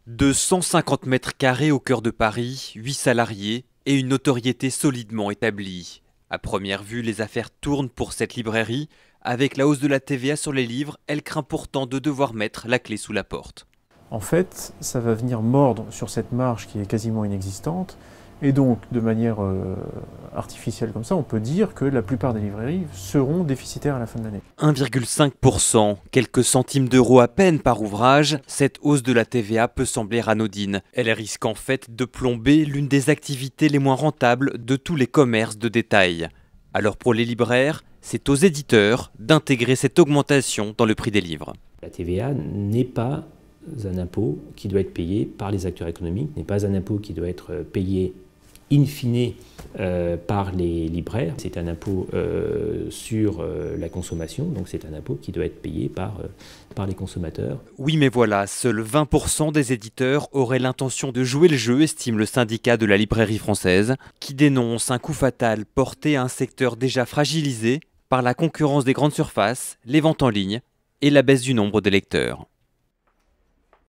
De 150 mètres carrés au cœur de Paris, 8 salariés et une notoriété solidement établie. À première vue, les affaires tournent pour cette librairie. Avec la hausse de la TVA sur les livres, elle craint pourtant de devoir mettre la clé sous la porte. En fait, ça va venir mordre sur cette marge qui est quasiment inexistante. Et donc, de manière artificielle comme ça, on peut dire que la plupart des librairies seront déficitaires à la fin de l'année. 1,5%, quelques centimes d'euros à peine par ouvrage, cette hausse de la TVA peut sembler anodine. Elle risque en fait de plomber l'une des activités les moins rentables de tous les commerces de détail. Alors pour les libraires, c'est aux éditeurs d'intégrer cette augmentation dans le prix des livres. La TVA n'est pas un impôt qui doit être payé par les acteurs économiques, n'est pas un impôt qui doit être payé in fine par les libraires. C'est un impôt sur la consommation, donc c'est un impôt qui doit être payé par les consommateurs. Oui, mais voilà, seuls 20% des éditeurs auraient l'intention de jouer le jeu, estime le syndicat de la librairie française, qui dénonce un coup fatal porté à un secteur déjà fragilisé par la concurrence des grandes surfaces, les ventes en ligne et la baisse du nombre de lecteurs.